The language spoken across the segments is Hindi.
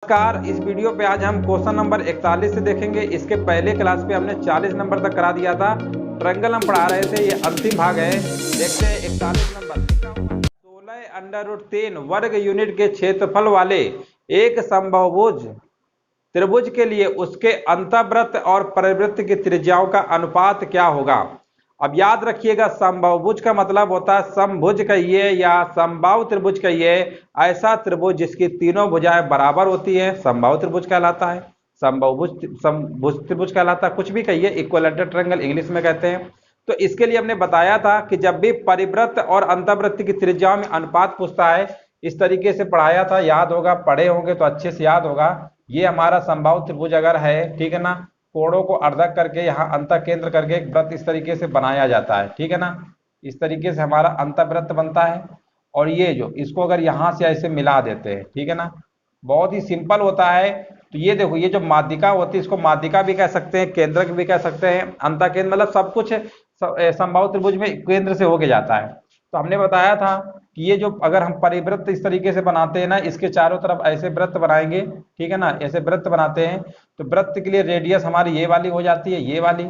नमस्कार। इस वीडियो पे आज हम क्वेश्चन नंबर 41 से देखेंगे। इसके पहले क्लास पे हमने 40 नंबर तक करा दिया था। ट्रायंगल हम पढ़ा रहे थे, ये अंतिम भाग है। देखते हैं 41 नंबर। 16√3 वर्ग यूनिट के क्षेत्रफल वाले एक समबाहुभुज त्रिभुज के लिए उसके अंतःवृत्त और परिवृत्त की त्रिज्याओं का अनुपात क्या होगा। अब याद रखिएगा, समबाहुभुज का मतलब होता है समभुज कहिए या समबाहु त्रिभुज कहिए, ऐसा त्रिभुज जिसकी तीनों भुजाएं बराबर होती है समबाहु त्रिभुज कहलाता है। समभुज त्रिभुज कहलाता है, कुछ भी कहिए, इक्विलैटरल ट्रायंगल इंग्लिश में कहते हैं। तो इसके लिए हमने बताया था कि जब भी परिवृत्त और अंतःवृत्त की त्रिज्याओं में अनुपात पूछता है, इस तरीके से पढ़ाया था। याद होगा, पढ़े होंगे तो अच्छे से याद होगा। ये हमारा समबाहु त्रिभुज अगर है, ठीक है ना, कोणों को अर्धक करके यहाँ अंत केंद्र करके एक वृत्त इस तरीके से बनाया जाता है, ठीक है ना। इस तरीके से हमारा अंतःवृत्त बनता है। और ये जो इसको अगर यहाँ से ऐसे मिला देते हैं, ठीक है ना, बहुत ही सिंपल होता है। तो ये देखो, ये जो माध्यिका होती है इसको माध्यिका भी कह सकते हैं, केंद्रक भी कह सकते हैं। अंत केंद्र मतलब सब कुछ समबाहु त्रिभुज में केंद्र से होके जाता है। तो हमने बताया था कि ये जो अगर हम परिवृत्त इस तरीके से बनाते हैं ना, इसके चारों तरफ ऐसे वृत्त बनाएंगे, ठीक है ना, ऐसे वृत्त बनाते हैं। तो वृत्त के लिए रेडियस हमारी ये वाली हो जाती है, ये वाली।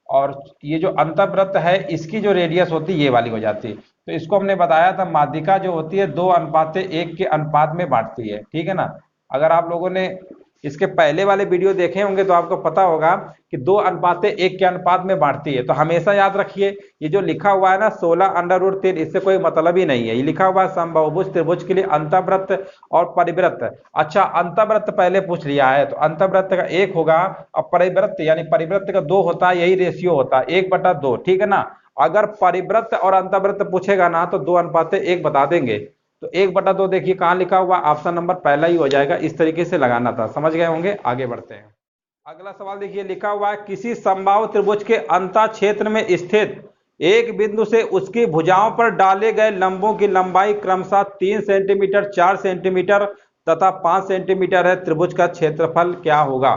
और ये जो अंतःवृत्त है इसकी जो रेडियस होती है ये वाली हो जाती है। तो इसको हमने बताया था, माध्यिका जो होती है 2:1 के अनुपात में बांटती है, ठीक है ना। अगर आप लोगों ने इसके पहले वाले वीडियो देखे होंगे तो आपको पता होगा कि 2:1 के अनुपात में बांटती है। तो हमेशा याद रखिए, ये जो लिखा हुआ है ना 16√3, इससे कोई मतलब ही नहीं है। ये लिखा हुआ है समबाहुभुज त्रिभुज के लिए अंतःवृत्त और परिवृत्त। अच्छा, अंतःवृत्त पहले पूछ लिया है तो अंतःवृत्त का 1 होगा और परिवृत्त यानी परिवृत्त का 2 होता है। यही रेशियो होता है 1/2, ठीक है ना। अगर परिवृत्त और अंतःवृत्त पूछेगा ना तो 2:1 बता देंगे। तो 1/2 देखिए कहाँ लिखा हुआ, ऑप्शन नंबर पहला ही हो जाएगा। इस तरीके से लगाना था, समझ गए होंगे। आगे बढ़ते हैं। अगला सवाल देखिए, लिखा हुआ है किसी समबाहु त्रिभुज के अंतः क्षेत्र में स्थित एक बिंदु से उसकी भुजाओं पर डाले गए लंबों की लंबाई क्रमशः 3 सेंटीमीटर, 4 सेंटीमीटर तथा 5 सेंटीमीटर है। त्रिभुज का क्षेत्रफल क्या होगा।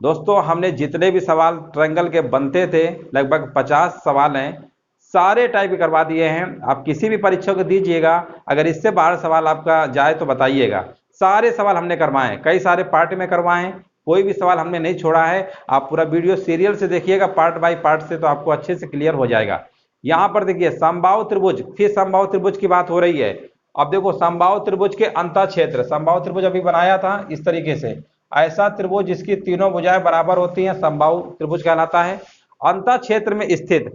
दोस्तों, हमने जितने भी सवाल ट्रायंगल के बनते थे, लगभग 50 सवाल हैं, सारे टाइप करवा दिए हैं। आप किसी भी परीक्षा को दीजिएगा, अगर इससे बाहर सवाल आपका जाए तो बताइएगा। सारे सवाल हमने करवाए हैं, कई सारे पार्ट में करवाए हैं, कोई भी सवाल हमने नहीं छोड़ा है। आप पूरा वीडियो सीरियल से देखिएगा, पार्ट बाय पार्ट से, तो आपको अच्छे से क्लियर हो जाएगा। यहाँ पर देखिए समबाहु त्रिभुज, फिर समबाहु त्रिभुज की बात हो रही है। अब देखो, समबाहु त्रिभुज के अंतः क्षेत्र, समबाहु त्रिभुज अभी बनाया था इस तरीके से, ऐसा त्रिभुज जिसकी तीनों भुजाएं बराबर होती हैं समबाहु त्रिभुज कहलाता है। अंतः क्षेत्र में स्थित,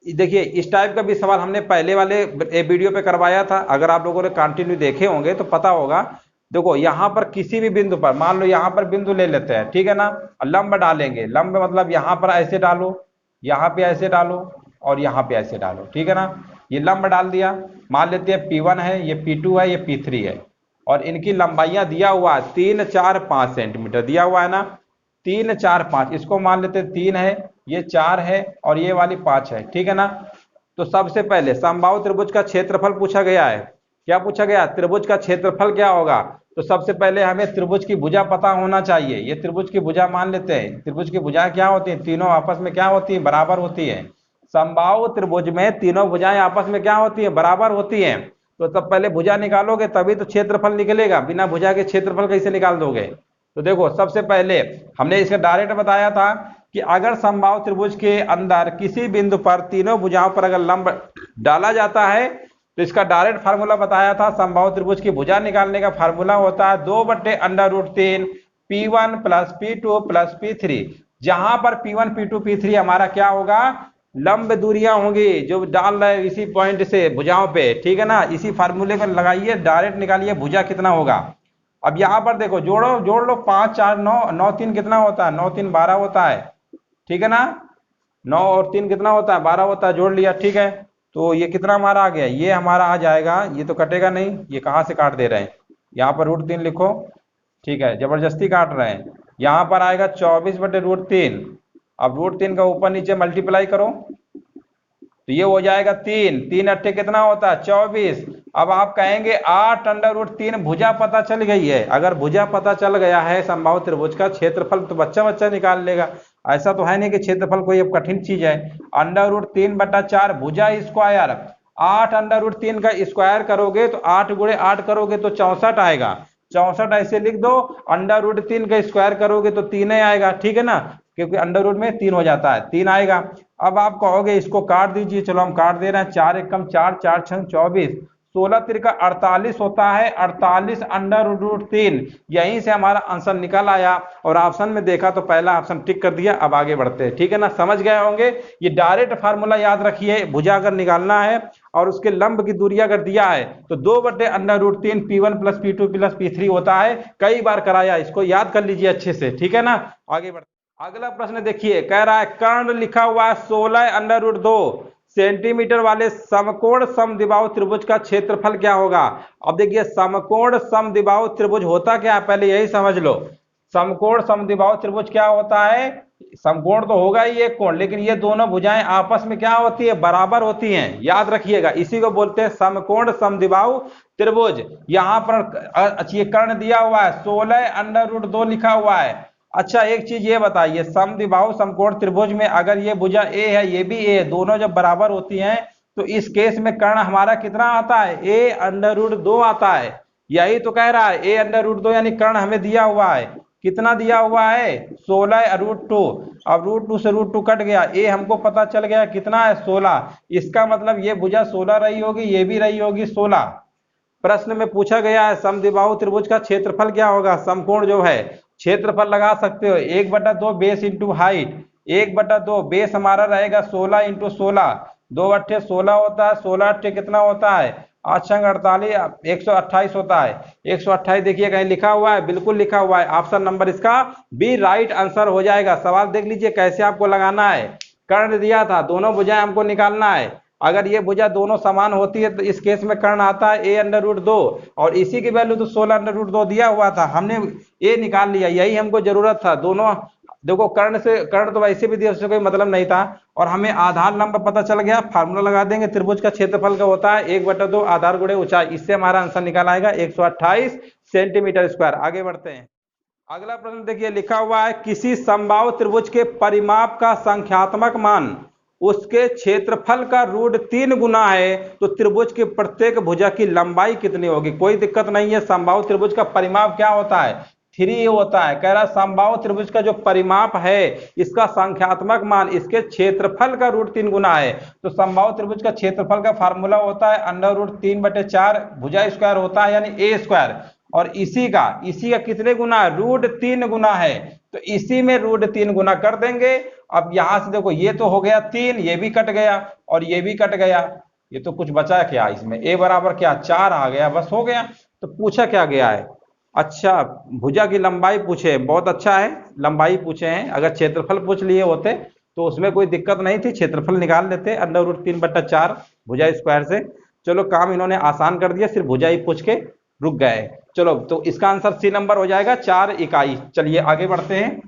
देखिए इस टाइप का भी सवाल हमने पहले वाले वीडियो पे करवाया था। अगर आप लोगों ने कंटिन्यू देखे होंगे तो पता होगा। देखो, यहाँ पर किसी भी बिंदु पर, मान लो यहाँ पर बिंदु ले लेते हैं, ठीक है ना, लंब डालेंगे। लंब मतलब यहाँ पर ऐसे डालो, यहाँ पे ऐसे डालो और यहाँ पे ऐसे डालो, ठीक है ना। ये लंब डाल दिया, मान लेते हैं P1 है, ये P2 है, ये P3 है। और इनकी लंबाइयां दिया हुआ है 3, 4, 5 सेंटीमीटर दिया हुआ है ना। 3, 4, 5, इसको मान लेते हैं 3 है, ये 4 है और ये वाली 5 है, ठीक है ना। तो सबसे पहले समबाहु त्रिभुज का क्षेत्रफल पूछा गया है। क्या पूछा गया, त्रिभुज का क्षेत्रफल क्या होगा। तो सबसे पहले हमें त्रिभुज की भुजा पता होना चाहिए। ये त्रिभुज की भुजा मान लेते हैं। त्रिभुज की भुजाएं क्या होती हैं, तीनों आपस में क्या होती है, बराबर होती है। समबाहु त्रिभुज में तीनों भुजाएं आपस में क्या होती है, बराबर होती है। तो तब पहले भुजा निकालोगे तभी तो क्षेत्रफल निकलेगा, बिना भुजा के क्षेत्रफल कैसे निकाल दोगे। तो देखो, सबसे पहले हमने इसका डायरेक्ट बताया था कि अगर समबाहु त्रिभुज के अंदर किसी बिंदु पर तीनों भुजाओं पर अगर लंब डाला जाता है तो इसका डायरेक्ट फार्मूला बताया था। समबाहु त्रिभुज की भुजा निकालने का फार्मूला होता है 2/√3 P1 + P2 + P3। जहां पर P1, P2, P3 हमारा क्या होगा, लंब दूरियां होंगी जो डाल रहे इसी पॉइंट से भुजाओं पे, ठीक है ना। इसी फार्मूले को लगाइए, डायरेक्ट निकालिए भुजा कितना होगा। अब यहाँ पर देखो, जोड़ लो 5, 4, 9, 9, 3 कितना होता है, 9, 3, 12 होता है, ठीक है ना। 9 और 3 कितना होता है, 12 होता है, जोड़ लिया, ठीक है। तो ये कितना हमारा आ गया, ये हमारा आ जाएगा, ये तो कटेगा नहीं, ये कहाँ से काट दे रहे हैं, यहाँ पर √3 लिखो, ठीक है, जबरदस्ती काट रहे हैं। यहाँ पर आएगा 24/√3। अब √3 का ऊपर नीचे मल्टीप्लाई करो तो ये हो जाएगा 3, 3 अट्ठे कितना होता है, 24। अब आप कहेंगे 8√3 भुजा पता चल गई है। अगर भुजा पता चल गया है समबाहु त्रिभुज का, क्षेत्रफल तो बच्चा निकाल लेगा। ऐसा तो है नहीं कि क्षेत्रफल कोई अब कठिन चीज है। √3/4 भुजा स्क्वायर, 8 √3 का स्क्वायर करोगे तो 8 × 8 करोगे तो 64 आएगा। 64 ऐसे लिख दो, √3 का स्क्वायर करोगे तो 3 ही आएगा, ठीक है ना, क्योंकि अंडर में 3 हो जाता है, 3 आएगा। अब आप कहोगे इसको काट दीजिए, चलो हम काट दे रहे हैं, 4 एकम 4, 4 छंग 24, 16 तिरका 48 होता है, 48 √3, यहीं से हमारा आंसर निकल आया। और ऑप्शन में देखा तो पहला ऑप्शन टिक कर दिया। अब आगे बढ़ते हैं, ठीक है ना, समझ गए होंगे। ये डायरेक्ट फार्मूला याद रखिए, भुजा अगर निकालना है और उसके लंब की दूरी अगर दिया है तो 2/√3 P1 + P2 + P3 होता है। कई बार कराया, इसको याद कर लीजिए अच्छे से, ठीक है ना। आगे बढ़ते, अगला प्रश्न देखिए, कह रहा है कर्ण लिखा हुआ है 16√2 सेंटीमीटर वाले समकोण समद्विबाहु त्रिभुज का क्षेत्रफल क्या होगा। अब देखिए समकोण समद्विबाहु त्रिभुज होता क्या है, पहले यही समझ लो। समकोण समद्विबाहु त्रिभुज क्या होता है, समकोण तो होगा ही एक कोण, लेकिन ये दोनों भुजाएं आपस में क्या होती है, बराबर होती हैं, याद रखिएगा, इसी को बोलते हैं समकोण समद्विबाहु त्रिभुज। यहाँ पर ये कर्ण दिया हुआ है, 16√2 लिखा हुआ है। अच्छा एक चीज ये बताइए, समद्विबाहु समकोण त्रिभुज में अगर ये भुजा ए है, ये भी ए है, दोनों जब बराबर होती हैं तो इस केस में कर्ण हमारा कितना आता है, a√2 आता है। यही तो कह रहा है a√2, यानी कर्ण हमें दिया हुआ है, कितना दिया हुआ है, 16√2। अब √2 से √2 कट गया, a हमको पता चल गया कितना है, 16। इसका मतलब ये भुजा 16 रही होगी, ये भी रही होगी 16। प्रश्न में पूछा गया है समद्विबाहु त्रिभुज का क्षेत्रफल क्या होगा। समकोण जो है क्षेत्रफल लगा सकते हो 1/2 बेस इंटू हाइट, 1/2 बेस हमारा रहेगा 16 इंटू 16, 2 16 होता है, 16 कितना होता है, 8 48, 128 होता है। 128 देखिए कहीं लिखा हुआ है, बिल्कुल लिखा हुआ है, ऑप्शन नंबर इसका बी राइट आंसर हो जाएगा। सवाल देख लीजिए कैसे आपको लगाना है, कर्ण दिया था, दोनों भुजाएं हमको निकालना है। अगर ये भुजा दोनों समान होती है तो इस केस में कर्ण आता है a√2, और इसी की वैल्यू तो 16√2 दिया हुआ था, हमने a निकाल लिया, यही हमको जरूरत था। दोनों देखो कर्ण से, कर्ण तो वैसे भी दिया, उससे कोई मतलब नहीं था, और हमें आधार लंब पता चल गया, फार्मूला लगा देंगे, त्रिभुज का क्षेत्रफल का होता है 1/2 आधार गुणे ऊंचाई, इससे हमारा आंसर निकल आएगा 128 सेंटीमीटर स्क्वायर। आगे बढ़ते हैं, अगला प्रश्न देखिए, लिखा हुआ है किसी समबाहु त्रिभुज के परिमाप का संख्यात्मक मान उसके क्षेत्रफल का √3 गुना है तो त्रिभुज के प्रत्येक भुजा की लंबाई कितनी होगी। कोई दिक्कत नहीं है, समबाहु त्रिभुज का परिमाप क्या होता है, 3 होता है। कह रहा समबाहु त्रिभुज का जो परिमाप है इसका संख्यात्मक मान इसके क्षेत्रफल का √3 गुना है। तो समबाहु त्रिभुज का क्षेत्रफल का फार्मूला होता है √3/4 भुजा स्क्वायर होता है, यानी a स्क्वायर, और इसी का कितने गुना है, √3 गुना है, तो इसी में √3 गुना कर देंगे। अब यहां से देखो ये तो हो गया 3, ये भी कट गया और ये भी कट गया, ये तो कुछ बचा क्या इसमें, a बराबर क्या 4 आ गया, बस हो गया। तो पूछा क्या गया है, अच्छा भुजा की लंबाई पूछे, बहुत अच्छा है, लंबाई पूछे हैं, अगर क्षेत्रफल पूछ लिए होते तो उसमें कोई दिक्कत नहीं थी, क्षेत्रफल निकाल लेते √3/4 भुजा स्क्वायर से। चलो काम इन्होंने आसान कर दिया, सिर्फ भुजा ही पूछ के रुक गए। चलो तो इसका आंसर सी नंबर हो जाएगा, 4 इकाई। चलिए आगे बढ़ते हैं,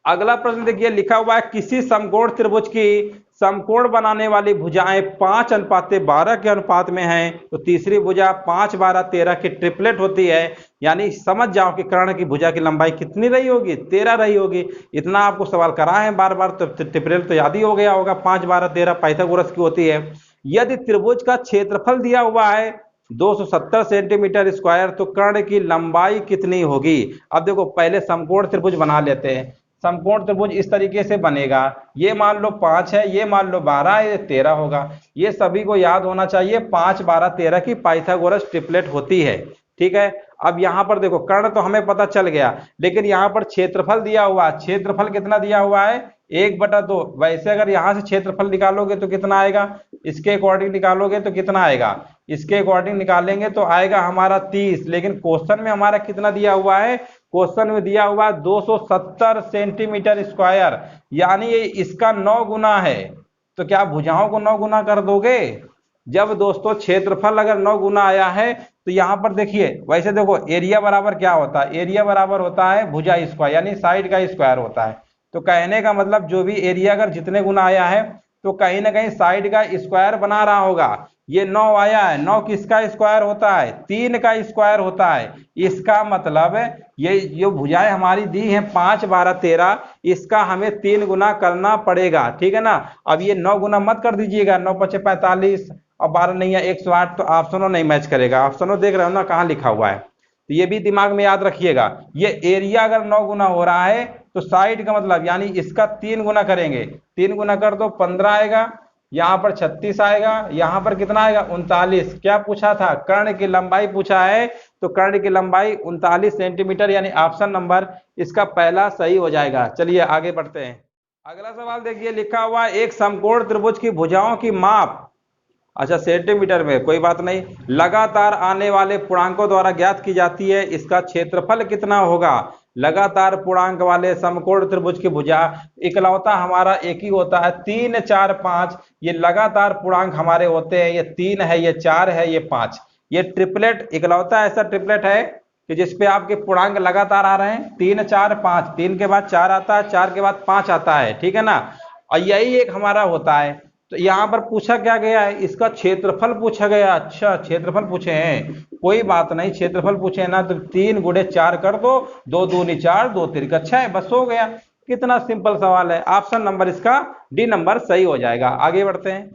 अगला प्रश्न देखिए, लिखा हुआ है किसी समकोण त्रिभुज की समकोण बनाने वाली भुजाएं 5:12 के अनुपात में हैं तो तीसरी भुजा 5/12 की ट्रिपलेट होती है। यानी समझ जाओ कि कर्ण की भुजा की लंबाई कितनी रही होगी, 13 रही होगी। इतना आपको सवाल करा है बार बार, तो ट्रिपलेट तो याद ही हो गया होगा, 5/12 पाइथागोरस की होती है। यदि त्रिभुज का क्षेत्रफल दिया हुआ है 270 सेंटीमीटर स्क्वायर तो कर्ण की लंबाई कितनी होगी। अब देखो पहले समकोण त्रिभुज बना लेते हैं। समकोण त्रिभुज इस तरीके से बनेगा, ये मान लो 5 है, ये मान लो 12 है, ये 13 होगा। ये सभी को याद होना चाहिए, 5 12 13 की पाइथागोरस ट्रिपलेट होती है, ठीक है। अब यहाँ पर देखो कर्ण तो हमें पता चल गया, लेकिन यहाँ पर क्षेत्रफल दिया हुआ है, क्षेत्रफल कितना दिया हुआ है 1/2। वैसे अगर यहाँ से क्षेत्रफल निकालोगे तो कितना आएगा, इसके अकॉर्डिंग निकालोगे तो कितना आएगा, इसके अकॉर्डिंग निकालेंगे तो आएगा हमारा 30। लेकिन क्वेश्चन में हमारा कितना दिया हुआ है, क्वेश्चन में दिया हुआ 270 सेंटीमीटर स्क्वायर, यानी ये इसका 9 गुना है। तो क्या भुजाओं को 9 गुना कर दोगे। जब दोस्तों क्षेत्रफल अगर 9 गुना आया है तो यहाँ पर देखिए, वैसे देखो एरिया बराबर क्या होता है, एरिया बराबर होता है भुजा स्क्वायर, यानी साइड का स्क्वायर होता है। तो कहने का मतलब जो भी एरिया अगर जितने गुना आया है तो कहीं ना कहीं साइड का स्क्वायर बना रहा होगा। ये 9 आया है, 9 किसका स्क्वायर होता है, 3 का स्क्वायर होता है। इसका मतलब ये जो भुजाएं हमारी दी हैं 5 12 13, इसका हमें 3 गुना करना पड़ेगा, ठीक है ना। अब ये 9 गुना मत कर दीजिएगा, 9 × 5 = 45 और 12 नहीं है 108, तो ऑप्शनों नहीं मैच करेगा। ऑप्शनों देख रहे हो ना कहाँ लिखा हुआ है, तो ये भी दिमाग में याद रखिएगा। ये एरिया अगर 9 गुना हो रहा है तो साइड का मतलब यानी इसका 3 गुना करेंगे, 3 गुना कर दो 15 आएगा, यहाँ पर 36 आएगा, यहाँ पर कितना आएगा 39। क्या पूछा था? कर्ण की लंबाई पूछा है, तो कर्ण की लंबाई 39 सेंटीमीटर, यानी ऑप्शन नंबर इसका पहला सही हो जाएगा। चलिए आगे बढ़ते हैं। अगला सवाल देखिए, लिखा हुआ है एक समकोण त्रिभुज की भुजाओं की माप, अच्छा सेंटीमीटर में, कोई बात नहीं, लगातार आने वाले पूर्णांकों द्वारा ज्ञात की जाती है, इसका क्षेत्रफल कितना होगा? लगातार पूर्णांक वाले समकोण त्रिभुज की भुजा इकलौता हमारा एक ही होता है, 3 4 5, ये लगातार पूर्णांक हमारे होते हैं, ये 3 है, ये 4 है, ये 5, ये ट्रिपलेट इकलौता ऐसा ट्रिपलेट है कि जिसपे आपके पूर्णांक लगातार आ रहे हैं, 3 4 5, 3 के बाद 4 आता है, 4 के बाद 5 आता है, ठीक है ना, और यही एक हमारा होता है। तो यहाँ पर पूछा क्या गया है? इसका क्षेत्रफल पूछा गया। अच्छा क्षेत्रफल पूछे हैं, कोई बात नहीं, क्षेत्रफल पूछे ना तो 3 गुणे 4 कर दो, 2 दूनी 4, 2 तिरका 6, बस हो गया। कितना सिंपल सवाल है, ऑप्शन नंबर इसका डी नंबर सही हो जाएगा। आगे बढ़ते हैं,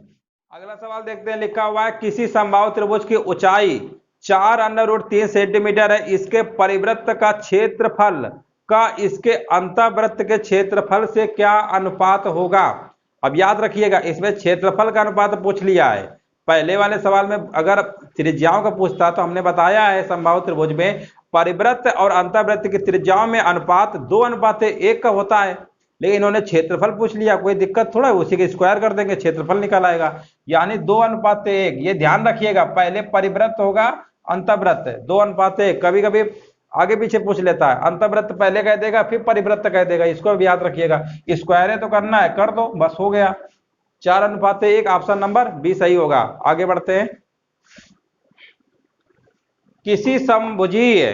अगला सवाल देखते हैं। लिखा हुआ है किसी समबाहु त्रिभुज की ऊंचाई 4√3 सेंटीमीटर है, इसके परिवृत्त का क्षेत्रफल का इसके अंतःवृत्त के क्षेत्रफल से क्या अनुपात होगा? अब याद रखिएगा, इसमें क्षेत्रफल का अनुपात पूछ लिया है। पहले वाले सवाल में अगर त्रिज्याओं का पूछता तो हमने बताया है समबाहु त्रिभुज में परिवृत्त और अंतःवृत्त की त्रिज्याओं में अनुपात 2:1 का होता है, लेकिन इन्होंने क्षेत्रफल पूछ लिया, कोई दिक्कत थोड़ा है, उसी के स्क्वायर कर देंगे, क्षेत्रफल निकल आएगा, यानी 2:1। ये ध्यान रखिएगा, पहले परिवृत्त होगा अंतःवृत्त, 2:1। कभी कभी आगे पीछे पूछ लेता है, अंतःवृत्त पहले कह देगा फिर परिवृत्त कह देगा, इसको भी याद रखिएगा। स्क्वायर है तो करना है, कर दो, बस हो गया। 4:1, ऑप्शन नंबर बी सही होगा। आगे बढ़ते हैं, किसी समभुजीय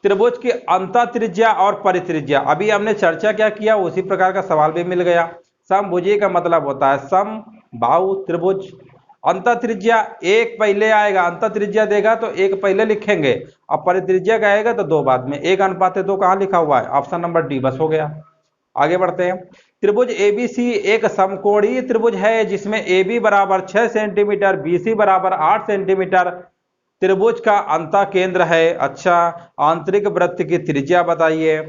त्रिभुज की अंतः त्रिज्या और परित्रिज्या, अभी हमने चर्चा क्या किया उसी प्रकार का सवाल भी मिल गया। समभुजीय का मतलब होता है समबाहु त्रिभुज, अंतः त्रिज्या एक पहले आएगा, अंतः त्रिज्या देगा तो एक पहले लिखेंगे, और परित्रिज्या का आएगा तो 2 बाद में। 1:2 कहां लिखा हुआ है? ऑप्शन नंबर डी, बस हो गया। आगे बढ़ते हैं, त्रिभुज एबीसी एक समकोणीय त्रिभुज है जिसमें AB बराबर 6 सेंटीमीटर, BC बराबर 8 सेंटीमीटर, त्रिभुज का अंतः केंद्र है। अच्छा, आंतरिक वृत्त की त्रिज्या बताइए।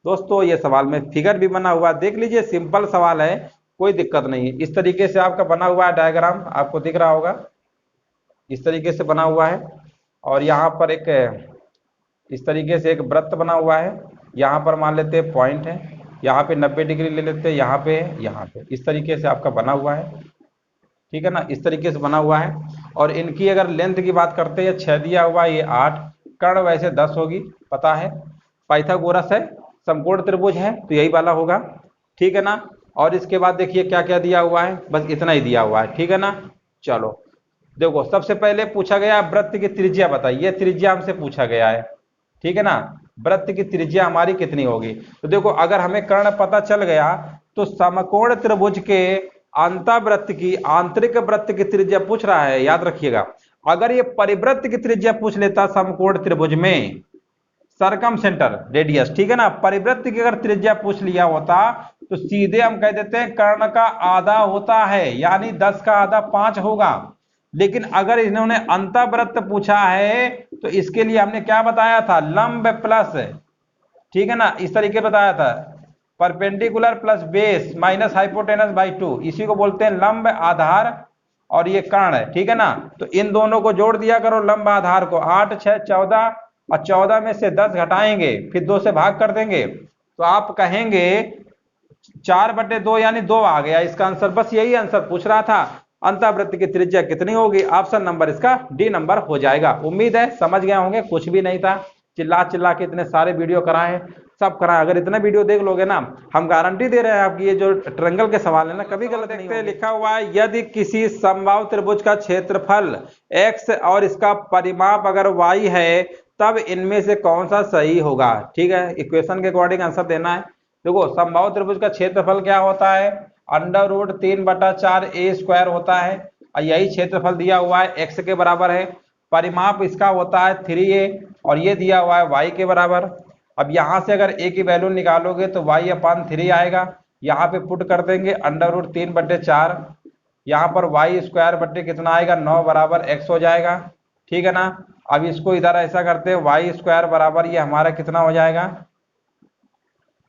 दोस्तों ये सवाल में फिगर भी बना हुआ है, देख लीजिए, सिंपल सवाल है, कोई दिक्कत नहीं है। इस तरीके से आपका बना हुआ है डायग्राम, आपको दिख रहा होगा, इस तरीके से बना हुआ है, और यहाँ पर एक इस तरीके से एक वृत्त बना हुआ है, यहाँ पर मान लेते हैं पॉइंट है, यहाँ पे 90 डिग्री ले लेते हैं, यहाँ पे यहाँ पे, इस तरीके से आपका बना हुआ है, ठीक है ना, इस तरीके से बना हुआ है। और इनकी अगर लेंथ की बात करते हैं, 6 दिया हुआ है, ये 8, कर्ण वैसे 10 होगी, पता है, पाइथागोरस है, समकोण त्रिभुज है तो यही वाला होगा, ठीक है ना। और इसके बाद देखिए क्या क्या दिया हुआ है, बस इतना ही दिया हुआ है, ठीक है ना। चलो देखो, सबसे पहले पूछा गया वृत्त की त्रिज्या बताइए, त्रिज्या हमसे पूछा गया है, ठीक है ना, वृत्त की त्रिज्या हमारी कितनी होगी। तो देखो अगर हमें कर्ण पता चल गया तो समकोण त्रिभुज के अंतःवृत्त की आंतरिक वृत्त की त्रिज्या पूछ रहा है, याद रखिएगा। अगर ये परिवृत्त की त्रिज्या पूछ लेता समकोण त्रिभुज में, सरकम सेंटर रेडियस, ठीक है ना, परिवृत्त की अगर त्रिज्या पूछ लिया होता तो सीधे हम कह देते हैं कर्ण का आधा होता है, यानी 10 का आधा 5 होगा। लेकिन अगर इन्होंने अंतःवृत्त पूछा है तो इसके लिए हमने क्या बताया था, लंब प्लस, ठीक है ना, इस तरीके बताया था, perpendicular plus base minus hypotenuse by 2, इसी को बोलते हैं लंब आधार, और ये कर्ण है, ठीक है ना। तो इन दोनों को जोड़ दिया करो लंब आधार को, 8 6 14, और 14 में से 10 घटाएंगे, फिर 2 से भाग कर देंगे, तो आप कहेंगे 4/2 यानी 2 आ गया इसका आंसर। बस यही आंसर पूछ रहा था, अंतःवृत्त की त्रिज्या कितनी होगी, ऑप्शन नंबर इसका डी नंबर हो जाएगा। उम्मीद है समझ गए होंगे, कुछ भी नहीं था, चिल्ला चिल्ला के इतने सारे वीडियो कराए, सब कराए, अगर इतना वीडियो देख लोगे ना, हम गारंटी दे रहे हैं आपकी ये जो ट्रायंगल के सवाल है ना कभी गलत नहीं होंगे। लिखा हुआ है यदि किसी समबाहु त्रिभुज का क्षेत्रफल x और इसका परिमाप अगर y है तब इनमें से कौन सा सही होगा, ठीक है, इक्वेशन के अकॉर्डिंग आंसर देना है। देखो समबाहु त्रिभुज का क्षेत्रफल क्या होता है, √3/4a² होता है, और यही क्षेत्रफल दिया हुआ है x के बराबर है, परिमाप इसका होता है 3a, और ये दिया हुआ है y के बराबर। अब यहाँ से अगर a की वैल्यू निकालोगे तो y/3 आएगा, यहाँ पे पुट कर देंगे √3/4, यहाँ पर y² बटे कितना आएगा 9 बराबर x हो जाएगा, ठीक है ना। अब इसको इधर ऐसा करते हैं, वाई स्क्वायर बराबर ये हमारा कितना हो जाएगा,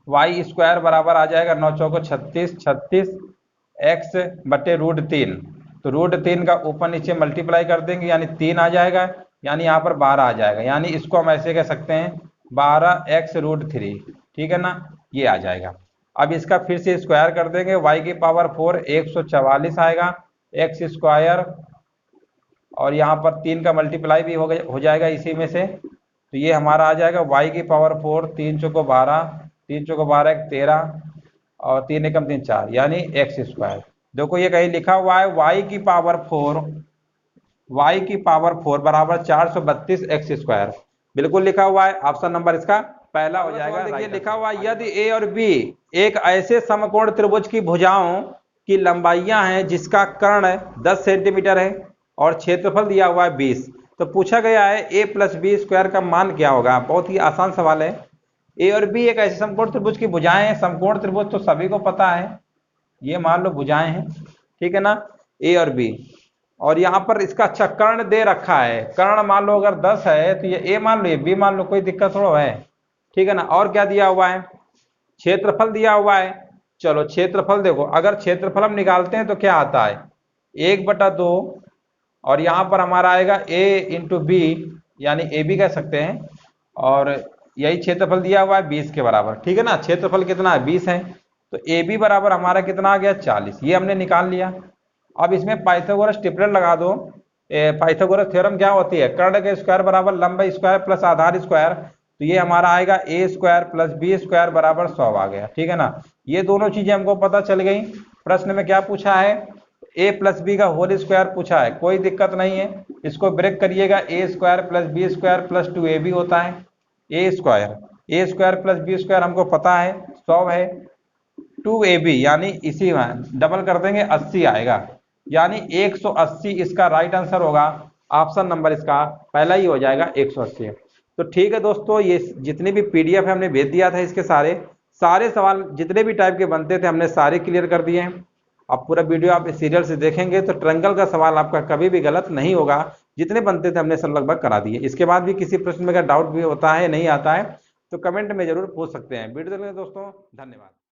वाई स्क्वायर बराबर आ जाएगा 9 चौको 36, 36 एक्स बटे √3। तो √3 का ऊपर नीचे मल्टीप्लाई कर देंगे यानी 3 आ जाएगा, यानी यहाँ पर 12 आ जाएगा, यानी इसको हम ऐसे कह सकते हैं 12x√3, ठीक है ना, ये आ जाएगा। अब इसका फिर से स्क्वायर कर देंगे, y की पावर 4 144 आएगा एक्स स्क्वायर, और यहाँ पर 3 का मल्टीप्लाई भी हो जाएगा इसी में से, तो ये हमारा आ जाएगा y की पावर 4 3 चौको 12, 3 चौको 12 1 13 और 3 एकम 3 4, यानी एक्स स्क्वायर। देखो ये कहीं लिखा हुआ है y की पावर 4 बराबर 432 एक्स स्क्वायर, बिल्कुल लिखा हुआ है, ऑप्शन नंबर इसका पहला हो जाएगा। देखिए लिखा हुआ है यदि ए और बी एक ऐसे समकोण त्रिभुज की भुजाओं की लंबाइयां हैं जिसका कर्ण 10 सेंटीमीटर है और क्षेत्रफल दिया हुआ है 20, तो पूछा गया है a प्लस बी स्क्वायर का मान क्या होगा। बहुत ही आसान सवाल है। ए और बी एक ऐसे समकोण त्रिभुज की भुजाएं हैं, समकोण त्रिभुज तो सभी को पता है, ये मान लो भुजाएं हैं, ठीक है ना, ए और बी, और यहाँ पर इसका अच्छा कर्ण दे रखा है, कर्ण मान लो अगर 10 है तो ये ए मान लो ये बी मान लो, कोई दिक्कत थोड़ा है, ठीक है ना। और क्या दिया हुआ है, क्षेत्रफल दिया हुआ है। चलो क्षेत्रफल देखो, अगर क्षेत्रफल हम निकालते हैं तो क्या आता है 1/2, और यहाँ पर हमारा आएगा a इंटू बी, यानी ए बी कह सकते हैं, और यही क्षेत्रफल दिया हुआ है 20 के बराबर, ठीक है ना। क्षेत्रफल कितना है 20 है, तो ए बी बराबर हमारा कितना आ गया 40, ये हमने निकाल लिया। अब इसमें पाइथागोरस ट्रिपलेट लगा दो। पाइथागोरस थ्योरम क्या होती है, कर्ण के स्क्वायर बराबर लंब स्क्वायर प्लस आधार स्क्वायर, तो ये हमारा आएगा a square plus B square बराबर 100 आ गया, ठीक है ना। ये दोनों चीजें हमको पता चल गई। प्रश्न में क्या पूछा है, a प्लस बी का होल स्क्वायर पूछा है, कोई दिक्कत नहीं है, इसको ब्रेक करिएगा, a square plus B square plus 2ab होता है, a square plus B square हमको पता है 100 है, 2ab यानी इसी में डबल कर देंगे 80 आएगा, यानी 180 इसका राइट आंसर होगा। ऑप्शन नंबर इसका पहला ही हो जाएगा 180। तो ठीक है दोस्तों, ये जितने भी पीडीएफ है हमने भेज दिया था, इसके सारे सवाल जितने भी टाइप के बनते थे हमने सारे क्लियर कर दिए हैं। अब पूरा वीडियो आप सीरियल से देखेंगे तो ट्रायंगल का सवाल आपका कभी भी गलत नहीं होगा, जितने बनते थे हमने सब लगभग करा दिए। इसके बाद भी किसी प्रश्न में अगर डाउट भी होता है नहीं आता है तो कमेंट में जरूर पूछ सकते हैं। वीडियो देखने दोस्तों धन्यवाद।